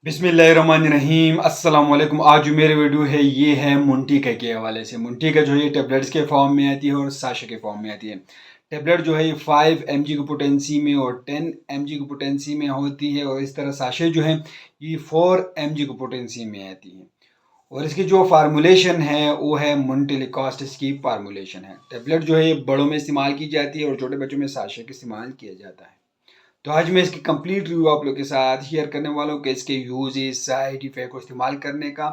बिस्मिल्लाहिर्रहमानिर्रहीम अस्सलाम वालेकुम। आज जो मेरी वीडियो है ये है मुंटीका के हवाले से। मुंटीका जो है ये टेबलेट्स के फॉर्म में आती है और साशे के फॉर्म में आती है। टेबलेट जो है ये 5 mg की पोटेंसी में और 10 mg की पोटेंसी में होती है, और इस तरह साशे जो है ये 4 mg की पोटेंसी में आती है। और इसकी जो फार्मूलेशन है वो है मुंटीलिकास्टिस की फार्मूलेशन है। टेबलेट जो है ये बड़ों में इस्तेमाल की जाती है और छोटे बच्चों में साशे का इस्तेमाल किया जाता है। तो आज मैं इसकी कंप्लीट रिव्यू आप लोग के साथ शेयर करने वाला हूँ कि इसके यूजेस, साइड इफेक्ट को इस्तेमाल करने का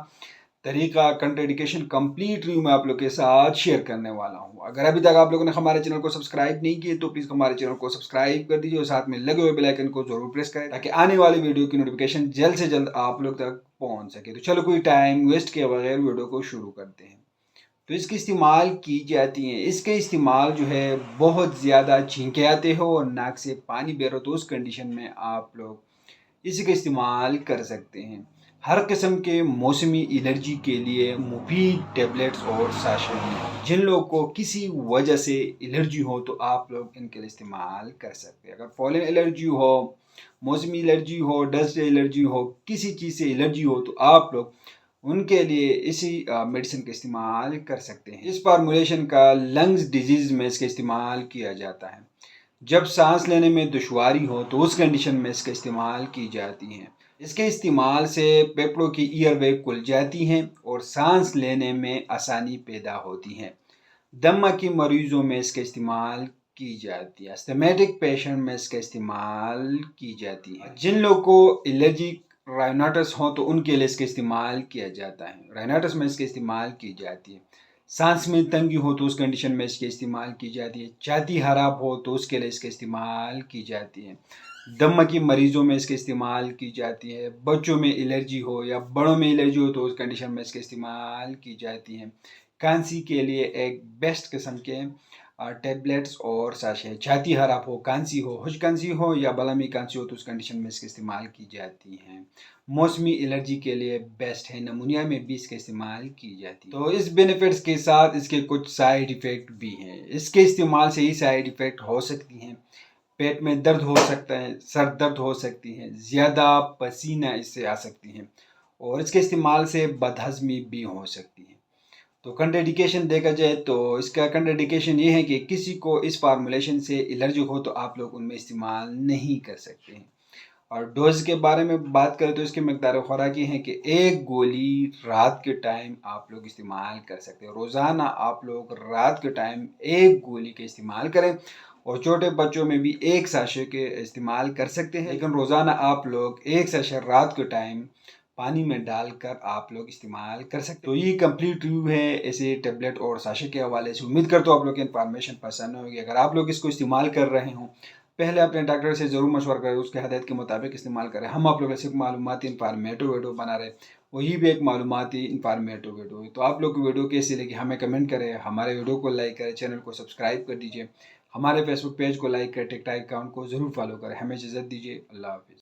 तरीका, कंट्राइंडिकेशन, कंप्लीट रिव्यू मैं आप लोग के साथ शेयर करने वाला हूँ। अगर अभी तक आप लोगों ने हमारे चैनल को सब्सक्राइब नहीं किए तो प्लीज़ हमारे चैनल को सब्सक्राइब कर दीजिए और साथ में लगे हुए बेल आइकन को जरूर प्रेस करें ताकि आने वाली वीडियो की नोटिफिकेशन जल्द से जल्द आप लोग तक पहुँच सके। तो चलो कोई टाइम वेस्ट किए बगैर वीडियो को शुरू करते हैं। तो इसकी इस्तेमाल की जाती हैं। इसके इस्तेमाल जो है बहुत ज़्यादा छींके आते हो और नाक से पानी बह रहा हो तो उस कंडीशन में आप लोग इसी का इस्तेमाल कर सकते हैं। हर किस्म के मौसमी एलर्जी के लिए मुफीद टेबलेट्स और साशे हैं। जिन लोगों को किसी वजह से एलर्जी हो तो आप लोग इनके लिए इस्तेमाल कर सकते हैं। अगर पॉलन एलर्जी हो, मौसमी एलर्जी हो, डस्ट एलर्जी हो, किसी चीज़ से एलर्जी हो तो आप लोग उनके लिए इसी मेडिसिन का इस्तेमाल कर सकते हैं। इस फार्मूलेशन का लंग्स डिजीज़ में इसका इस्तेमाल किया जाता है। जब सांस लेने में दुश्वारी हो तो उस कंडीशन में इसका इस्तेमाल की जाती है। इसके इस्तेमाल से फेफड़ों की ईयर वेव खुल जाती हैं और सांस लेने में आसानी पैदा होती है। दमा के मरीजों में इसका इस्तेमाल की जाती है। अस्थमेटिक पेशेंट में इसका इस्तेमाल की जाती है। जिन लोगों को एलर्जी राइनाइटिस हो तो उनके लिए इसका इस्तेमाल किया जाता है। राइनाइटिस में इसका इस्तेमाल की जाती है। सांस में तंगी हो तो उस कंडीशन में इसके इस्तेमाल की जाती है। छाती खराब हो तो उसके लिए इसका इस्तेमाल की जाती है। दमा की मरीजों में इसका इस्तेमाल की जाती है। बच्चों में एलर्जी हो या बड़ों में एलर्जी हो तो उस कंडीशन में इसका इस्तेमाल की जाती है। खांसी के लिए एक बेस्ट किस्म के टेबलेट्स और साशे। छाती खराब हो, खांसी हो, खुशखांसी हो या बलमी खांसी हो तो उस कंडीशन में इसका इस्तेमाल की जाती हैं। मौसमी एलर्जी के लिए बेस्ट है। नमूनिया में भी इसका इस्तेमाल की जाती है। तो इस बेनिफिट्स के साथ इसके कुछ साइड इफ़ेक्ट भी हैं। इसके इस्तेमाल से ही साइड इफ़ेक्ट हो सकती हैं। पेट में दर्द हो सकता है, सर दर्द हो सकती है, ज़्यादा पसीना इससे आ सकती है और इसके इस्तेमाल से बदहज़मी भी हो सकती है। तो कंट्राइंडिकेशन देखा जाए तो इसका कंट्राइंडिकेशन ये है कि किसी को इस फार्मूलेशन से एलर्जी हो तो आप लोग उनमें इस्तेमाल नहीं कर सकते हैं। और डोज के बारे में बात करें तो इसकी मकदार खुराक ये है कि एक गोली रात के टाइम आप लोग इस्तेमाल कर सकते हैं। रोज़ाना आप लोग रात के टाइम एक गोली के इस्तेमाल करें और छोटे बच्चों में भी एक साशे के इस्तेमाल कर सकते हैं, लेकिन रोज़ाना आप लोग एक साशे रात के टाइम पानी में डालकर आप लोग इस्तेमाल कर सकते हैं। तो ये कंप्लीट रिव्यू है ऐसे टेबलेट और साशे के हवाले से। उम्मीद करता हूँ आप लोग की इन्फॉर्मेशन पसंद होगी। अगर आप लोग इसको इस्तेमाल कर रहे हों पहले अपने डॉक्टर से ज़रूर मशवरा करें, उसके हदायत के मुताबिक इस्तेमाल करें। हम आप लोग सिर्फ मालूमाती इन्फॉर्मेटिव वीडियो बना रहे, वही भी एक मालूमाती इन्फॉर्मेटिव वीडियो है। तो आप लोग की वीडियो कैसी लगी हमें कमेंट करें, हमारे वीडियो को लाइक करें, चैनल को सब्सक्राइब कर दीजिए, हमारे फेसबुक पेज को लाइक करें, टिकटॉक अकाउंट को ज़रूर फॉलो करें। हमें इजाज़त दीजिए। अल्लाह हाफिज़।